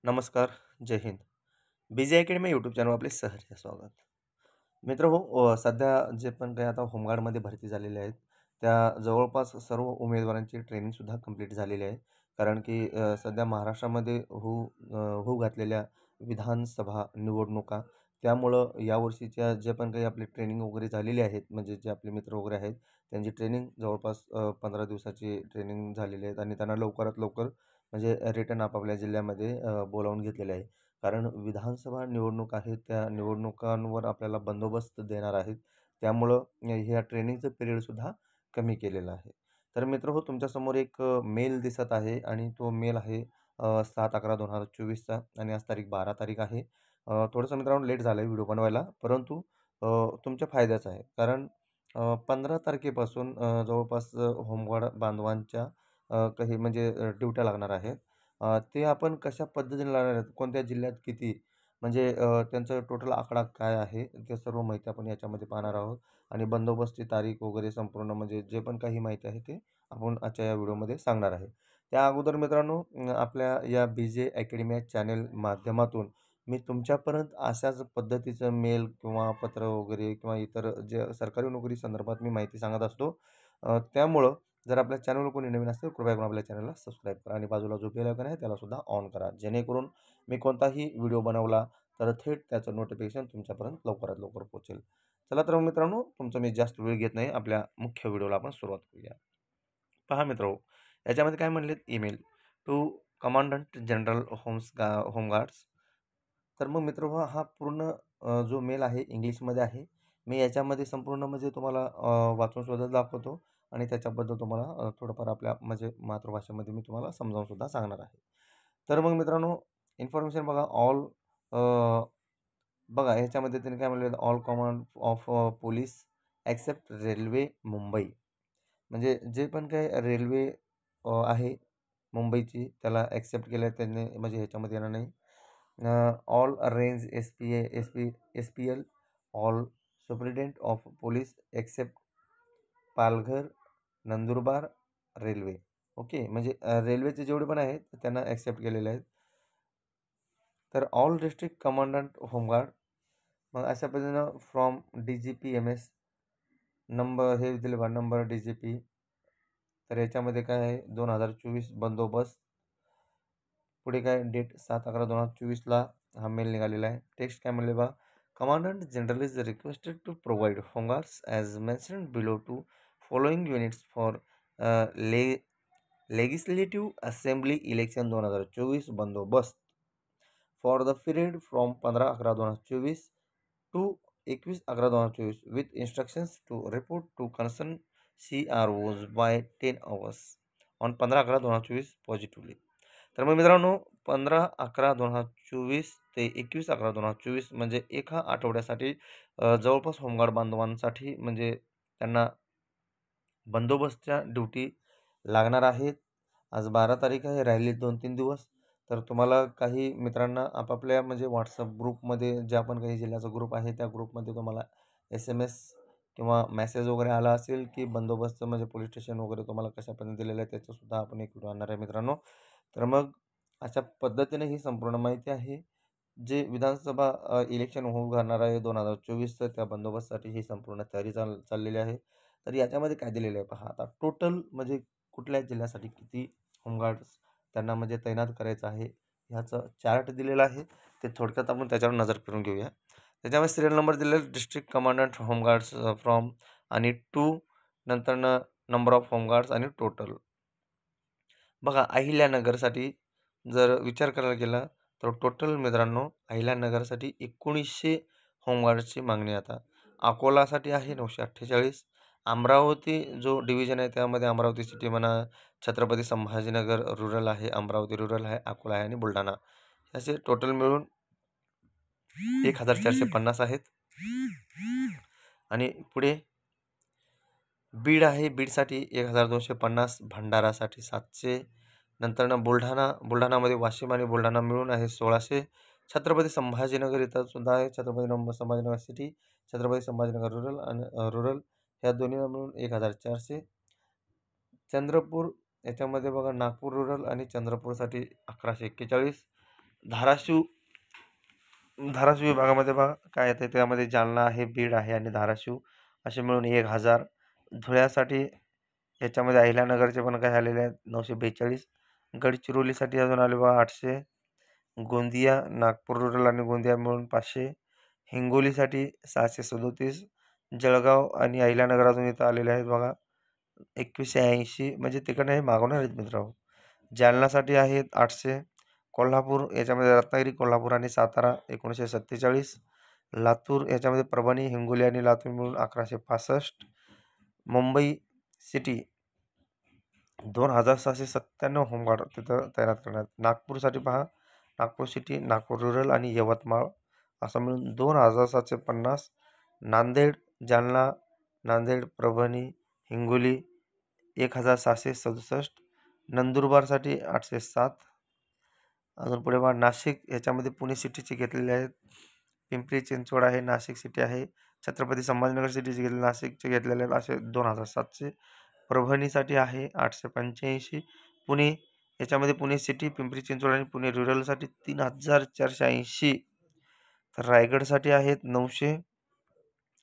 नमस्कार, जय Hind. Busy academy YouTube चॅनलवर आपले सहर्ष स्वागत. मित्रहो, सध्या जे पण काही आता होमगार्डमध्ये भरती झालेले आहेत, त्या जवळपास सर्व उमेदवारांची ट्रेनिंगसुद्धा कंप्लीट झालेली आहे. कारण की सध्या महाराष्ट्रामध्ये होऊ घातलेल्या विधानसभा निवडणुका, त्यामुळं यावर्षीच्या जे पण काही आपली ट्रेनिंग वगैरे झालेली आहेत, म्हणजे जे आपले मित्र वगैरे आहेत, त्यांची ट्रेनिंग जवळपास 15 दिवसाची ट्रेनिंग झालेली आहेत आणि त्यांना लवकरात लवकर म्हणजे रिटर्न आपापल्या जिल्ह्यामध्ये बोलावून घेतलेले आहे. कारण विधानसभा निवडणूक आहे, त्या निवडणुकांवर आपल्याला बंदोबस्त देणार आहेत. त्यामुळं ह्या ट्रेनिंगचं पिरियडसुद्धा कमी केलेलं आहे. तर मित्रहो, तुमच्यासमोर एक मेल दिसत आहे आणि तो मेल आहे 7/11/2024चा आणि आज तारीख 12 तारीख आहे. थोडंसं मित्रांनो लेट झालं आहे व्हिडिओ बनवायला, परंतु तुमच्या फायद्याचं आहे. कारण 15 तारखेपासून जवळपास होमगार्ड बांधवांच्या काही म्हणजे ड्युट्या लागणार आहेत. ते आपण कशा पद्धतीने लावणार आहेत, कोणत्या जिल्ह्यात किती, म्हणजे त्यांचं टोटल आकडा काय आहे, ते सर्व माहिती आपण याच्यामध्ये पाहणार आहोत. आणि बंदोबस्तची तारीख वगैरे संपूर्ण म्हणजे जे पण काही माहिती आहे ते आपण आजच्या या व्हिडिओमध्ये सांगणार आहे. त्या अगोदर मित्रांनो, आपल्या या BJ अकॅडमी या चॅनेल माध्यमातून मी तुमच्यापर्यंत अशाच पद्धतीचं मेल किंवा पत्र वगैरे किंवा इतर जे सरकारी नोकरी संदर्भात मी माहिती सांगत असतो. त्यामुळं जर आपल्या चॅनलवर कोणी नवीन असेल, कृपया करून आपल्या चॅनलला सबस्क्राईब करा आणि बाजूला जो बेल आयकॉन आहे त्यालासुद्धा ऑन करा. जेणेकरून मी कोणताही व्हिडिओ बनवला तर थेट त्याचं नोटिफिकेशन तुमच्यापर्यंत लवकरात लवकर पोहोचेल. चला तर मग मित्रांनो, तुमचा मी जास्त वेळ घेत नाही. आपल्या मुख्य व्हिडिओला आपण सुरुवात करूया. पहा मित्रांनो, याच्यामध्ये काय म्हणलेत, email to commandant general home guards. तर मग मित्र हा पूर्ण जो मेल आहे इंग्लिशमध्ये आहे. मी याच्यामध्ये संपूर्ण म्हणजे तुम्हाला वाचून सुद्धा दाखवतो आणि त्याच्याबद्दल तुम्हाला थोडंफार आपल्या म्हणजे मातृभाषेमध्ये मी तुम्हाला समजावून सुद्धा सांगणार आहे. तर मग मित्रांनो, इन्फॉर्मेशन बघा. बघा ह्याच्यामध्ये त्यांनी काय म्हणलं, all command of police accept railway Mumbai. म्हणजे जे पण काही रेल्वे आहे मुंबईची, त्याला ॲक्सेप्ट केलं आहे त्यांनी, म्हणजे ह्याच्यामध्ये येणार नाही. All range SPL, all superintendent of police except Palghar, Nandurbar railway. Okay, म्हणजे रेल्वेचे जेवढे पण आहेत त्यांना ॲक्सेप्ट केलेले आहेत. तर ऑल डिस्ट्रिक्ट कमांडंट होमगार्ड, मग अशा पद्धतीनं फ्रॉम DGPMS नंबर हे दिले बा, नंबर DGP. तर याच्यामध्ये काय आहे, 2024 बंदोबस्त. पुढे काय डेट 7/11/2024ला हा मेल निघालेला आहे. टेक्स्ट काय म्हणले बा, commandant general is requested to provide home guards as mentioned below to following units for legislative assembly election 2024 बंदोबस्त for the period from 15/11/2024 to 21/11/2024 with instructions to report to concern CROs by 10 hours on 15/11/2024 positively. तर मग मित्रांनो, 15/11/2024 ते 21/11/2024 म्हणजे एका आठवड्यासाठी जवळपास home guard बांधवांसाठी म्हणजे त्यांना बंदोबस्तच्या ड्युटी लागणार आहेत. आज 12 तारीख आहे, राहिली 2-3 दिवस. तर तुम्हाला काही मित्रांना आपापल्या म्हणजे WhatsApp ग्रुपमध्ये, ज्या पण काही जिल्ह्याचा ग्रुप आहे त्या ग्रुपमध्ये तुम्हाला SMS किंवा मेसेज वगैरे आला असेल की बंदोबस्त म्हणजे पोलीस स्टेशन वगैरे तुम्हाला कशा पद्धतीने दिलेलं आहे, त्याचंसुद्धा आपण एक व्हिडिओ आणणार आहे मित्रांनो. तर मग अशा पद्धतीने ही संपूर्ण माहिती आहे. जे विधानसभा इलेक्शन होऊ घालणार आहे 2024चं, त्या बंदोबस्तसाठी ही संपूर्ण तयारी चाललेली आहे. तर याच्यामध्ये काय दिलेलं आहे पहा. आता टोटल म्हणजे कुठल्या जिल्ह्यासाठी किती होमगार्ड्स त्यांना म्हणजे तैनात करायचं आहे ह्याचं चार्ट दिलेलं आहे. ते थोडक्यात आपण त्याच्यावर नजर फिरून घेऊया. त्याच्यामध्ये सिरियल नंबर दिलेला आहे, डिस्ट्रिक्ट कमांडंट होमगार्ड्स फ्रॉम आणि टू, नंतरनं नंबर ऑफ होमगार्ड्स आणि टोटल. बघा अहिल्यानगरसाठी जर विचार करायला गेला तर टोटल मित्रांनो अहिल्यानगरसाठी 1900 होमगार्ड्सची मागणी. आता अकोलासाठी आहे 948. अमरावती जो डिव्हिजन आहे त्यामध्ये अमरावती सिटी म्हणा, छत्रपती संभाजीनगर रुरल आहे, अमरावती रुरल आहे, अकोला आहे आणि बुलढाणा, असे टोटल मिळून 1450 आहेत. आणि पुढे बीड आहे, बीडसाठी 1250, भंडारासाठी 700. नंतरनं बुलढाणामध्ये वाशिम आणि बुलढाणा मिळून आहे 1600. छत्रपती संभाजीनगर इथं सुद्धा आहे, संभाजीनगर सिटी, छत्रपती संभाजीनगर रुरल आणि रुरल ह्या दोन्हीला मिळून 1400. चंद्रपूर याच्यामध्ये बघा, नागपूर रुरल आणि चंद्रपूरसाठी 1141. धाराशिव धाराशिव विभागामध्ये बघा काय येते, त्यामध्ये जालना आहे, बीड आहे आणि धाराशिव असे मिळून 1000. धुळ्यासाठी याच्यामध्ये अहिल्यानगरचे पण काय आलेले आहेत 942. गडचिरोलीसाठी अजून आले बघा 800. गोंदिया, नागपूर रूरल आणि गोंदिया मिळून 500. हिंगोलीसाठी 637. जळगाव आणि अहिल्यानगर अजून इथं आलेले आहेत बघा 2180. म्हणजे तिकडे हे मागवणार आहेत मित्रांनो. जालनासाठी आहेत 800. कोल्हापूर याच्यामध्ये रत्नागिरी, कोल्हापूर आणि सातारा 1947. लातूर याच्यामध्ये परभणी, हिंगोली आणि लातूर मिळून 1165. मुंबई सिटी 2697 होमगार्ड तिथं तैनात करण्यात. नागपूरसाठी पहा, नागपूर सिटी, नागपूर रूरल आणि यवतमाळ असं मिळून 2750. नांदेड, जालना, नांदेड, परभणी, हिंगोली 1767. नंदुरबारसाठी 807. अजून पुढे पहा नाशिक याच्यामध्ये पुणे सिटीचे घेतलेले आहेत. पिंपरी चिंचवड आहे, नाशिक सिटी आहे. छत्रपती संभाजीनगर सिटीचे घेतले, नाशिकचे घेतलेले आहेत असे 2700. परभणीसाठी आहे 885. पुणे याच्यामध्ये पुणे सिटी, पिंपरी चिंचवड आणि पुणे रुरलसाठी 3480. तर रायगडसाठी आहेत 900.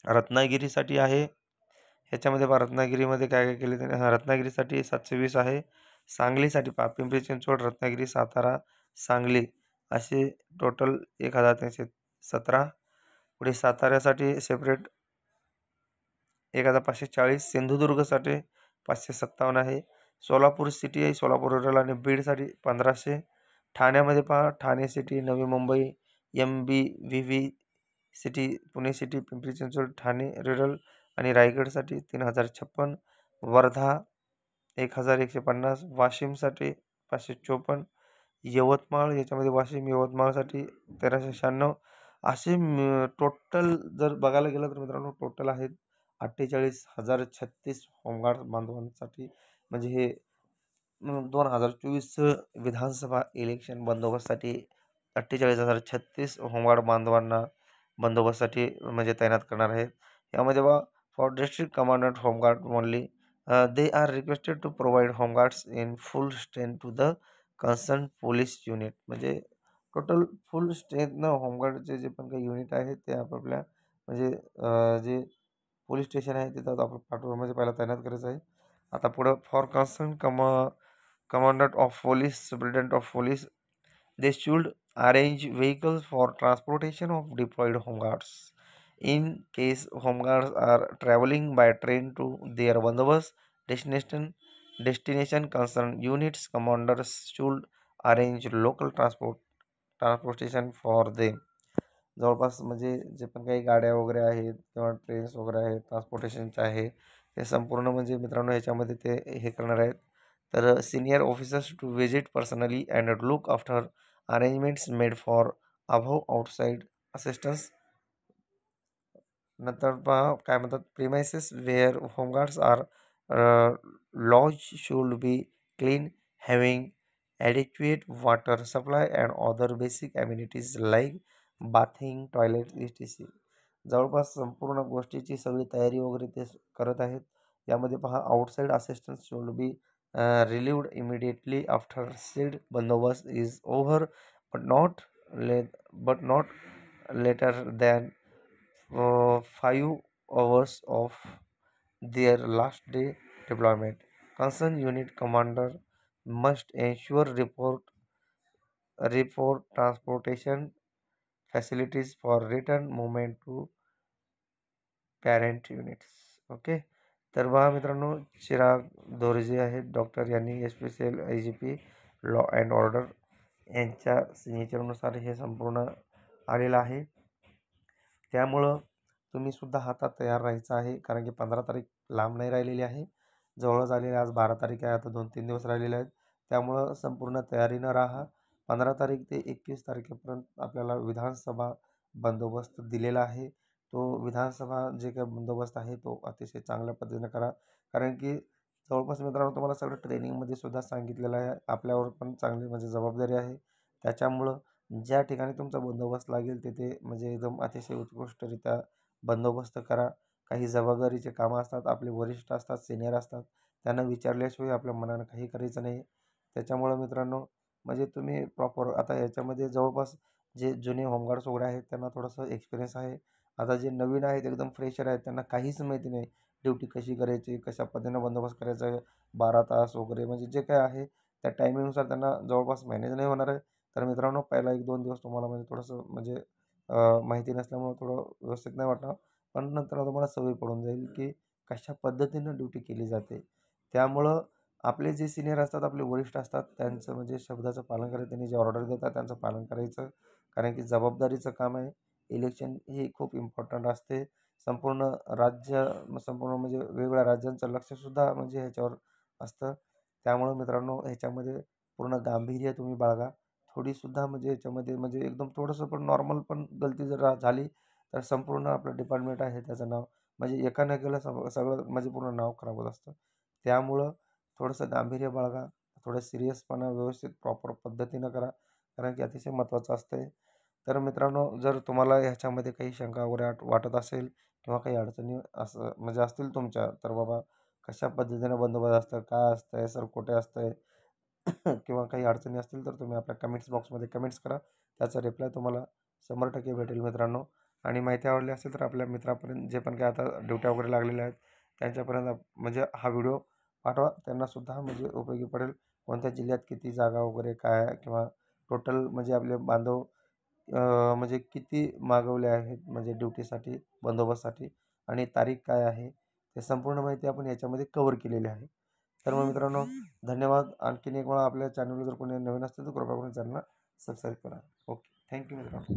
रत्नागिरीसाठी आहे ह्याच्यामध्ये पहा रत्नागिरीमध्ये काय काय केले त्याने, रत्नागिरीसाठी 720 आहे. सांगलीसाठी पहा पिंपरी चिंचवड, रत्नागिरी, सातारा, सांगली असे टोटल 1317. पुढे साताऱ्यासाठी सेपरेट 1540. सिंधुदुर्गसाठी 557 आहे. सोलापूर सिटी आहे, सोलापूर रुरल आणि बीडसाठी 1500. ठाण्यामध्ये पहा Thane city, Navi Mumbai, MBVV city, Pune city, Pimpri Chinchwad, Thane rural आणि रायगडसाठी 3056. वर्धा 1150. वाशिमसाठी 554. यवतमाळ याच्यामध्ये वाशिम, यवतमाळसाठी 1396. असे टोटल जर बघायला गेलं तर मित्रांनो टोटल आहेत 48,036 होमगार्ड बांधवांसाठी. म्हणजे हे 2024 विधानसभा इलेक्शन बंदोबस्तसाठी 48,036 होमगार्ड बांधवांना बंदोबस्तसाठी म्हणजे तैनात करणार आहेत. यामध्ये बघा for district commandant home guard only they are requested to provide home guards in full strength to the concern police unit. म्हणजे टोटल फुल स्ट्रेंथनं होमगार्डचे जे पण काही युनिट आहेत ते आपापल्या म्हणजे जे पोलीस स्टेशन आहे तिथं आपण पाठवण्यामध्ये पहिला तैनात करायचं आहे. आता पुढं for concern commandant of police, superintendent of police, they should arrange vehicles for transportation of deployed homeguards. In case homeguards are traveling by train to their bandobast destination, concerned units commanders should arrange local transportation for them. जवळपास म्हणजे जे पण काही गाड्या वगैरे आहेत किंवा trains वगैरे आहेत ट्रान्सपोर्टेशनचे आहे ते संपूर्ण म्हणजे मित्रांनो याच्यामध्ये ते हे करणार आहेत. तर senior officers to visit personally and look after arrangements made for अभाव आउटसाइड असिस्टन्स. नंतर पहा काय म्हणतात premises where home guards are lodge should be clean, having adequate water supply and other basic amenities like bathing, toilet, etc. जवळपास संपूर्ण गोष्टीची सगळी तयारी वगैरे ते करत आहेत. यामध्ये पहा outside assistance should be relieved immediately after सीड बंदोबस्त is over but not later than 5 hours of their last day deployment. Concerned unit commander must ensure report transportation facilities for return movement to parent units. Okay. तर बघा मित्रांनो चिराग दोरजे आहेत doctor यांनी special IGP law and order यांच्या सिग्नेचरनुसार हे संपूर्ण आलेलं आहे. त्यामुळं तुम्हीसुद्धा हातात तयार राहायचं आहे कारण की 15 तारीख लांब नाही राहिलेली आहे, जवळच आलेली. आज 12 तारीख आहे, आता 2-3 दिवस राहिलेले आहेत. त्यामुळं संपूर्ण तयारीनं राहा. 15 तारीख ते 21 तारखेपर्यंत आपल्याला विधानसभा बंदोबस्त दिलेला आहे. तो विधानसभा जे काही बंदोबस्त आहे तो अतिशय चांगल्या पद्धतीने करा कारण की जवळपास मित्रांनो तुम्हाला सगळं ट्रेनिंगमध्ये सुद्धा सांगितलेलं आहे. आपल्यावर पण चांगली म्हणजे जबाबदारी आहे. त्याच्यामुळं ज्या ठिकाणी तुमचा बंदोबस्त लागेल तिथे म्हणजे एकदम अतिशय उत्कृष्टरित्या बंदोबस्त करा. काही जबाबदारीचे कामं असतात, आपले वरिष्ठ असतात, सिनियर असतात, त्यांना विचारल्याशिवाय आपल्या मनानं काही करायचं नाही. त्याच्यामुळं मित्रांनो म्हणजे तुम्ही प्रॉपर आता याच्यामध्ये जवळपास जे जुने होमगार्ड्स वगैरे आहेत त्यांना थोडंसं एक्सपिरियन्स आहे. आता जे नवीन आहेत एकदम फ्रेशर आहेत त्यांना काहीच माहिती नाही. ड्युटी कशी करायची, कशा पद्धतीनं बंदोबस्त करायचा आहे, 12 तास वगैरे म्हणजे जे काही आहे त्या टायमिंगनुसार त्यांना जवळपास मॅनेज नाही होणार आहे. तर मित्रांनो पहिला 1-2 दिवस तुम्हाला म्हणजे थोडंसं म्हणजे माहिती नसल्यामुळं थोडं व्यवस्थित नाही वाटणार. पण नंतर तुम्हाला सवय पडून जाईल की कशा पद्धतीनं ड्युटी केली जाते. त्यामुळं आपले जे सीनियर असतात, आपले वरिष्ठ असतात, त्यांचं म्हणजे शब्दाचं पालन करायचं. त्यांनी जे ऑर्डर देतात त्यांचं पालन करायचं. कारण की जबाबदारीचं काम आहे. इलेक्शन ही खूप इम्पॉर्टंट असते. संपूर्ण राज्य संपूर्ण म्हणजे वेगवेगळ्या राज्यांचं लक्षसुद्धा म्हणजे ह्याच्यावर असतं. त्यामुळं मित्रांनो ह्याच्यामध्ये पूर्ण गांभीर्य तुम्ही बाळगा. थोडीसुद्धा म्हणजे ह्याच्यामध्ये म्हणजे एकदम थोडंसं पण नॉर्मल पण गलती जर झाली तर संपूर्ण आपलं डिपार्टमेंट आहे त्याचं नाव म्हणजे एका न केलं सगळं म्हणजे पूर्ण नाव खराब होत असतं. त्यामुळं थोडंसं गांभीर्य बाळगा. थोडं सिरियसपणा व्यवस्थित प्रॉपर पद्धतीनं करा. कारण की अतिशय महत्त्वाचं असतं. तर मित्रांनो जर तुम्हाला ह्याच्यामध्ये काही शंका वगैरे वाटत असेल किंवा काही अडचणी असं म्हणजे असतील तुमच्या तर बाबा कशा पद्धतीनं बंदोबस्त असतं, काय असतंय, सर कुठे असतंय किंवा काही अडचणी असतील तर तुम्ही आपल्या कमेंट्स बॉक्समध्ये कमेंट्स करा. त्याचा रिप्लाय तुम्हाला 100% भेटेल मित्रांनो. आणि माहिती आवडली असेल तर आपल्या मित्रापर्यंत जे पण काही आता ड्युट्या वगैरे लागलेल्या आहेत त्यांच्यापर्यंत म्हणजे हा व्हिडिओ पाठवा. त्यांनासुद्धा म्हणजे उपयोगी पडेल. कोणत्या जिल्ह्यात किती जागा वगैरे काय आहे किंवा टोटल म्हणजे आपले बांधव म्हणजे किती मागवले आहेत म्हणजे ड्युटीसाठी, बंदोबस्तसाठी आणि तारीख काय आहे, हे संपूर्ण माहिती आपण याच्यामध्ये कव्हर केलेली आहे. तर मग मित्रांनो धन्यवाद. आणखीन एक वेळा आपल्या चॅनलवर जर कोणी नवीन असतील तर कृपया करून चॅनलला सबस्क्राईब करा. ओके. थँक्यू मित्रांनो.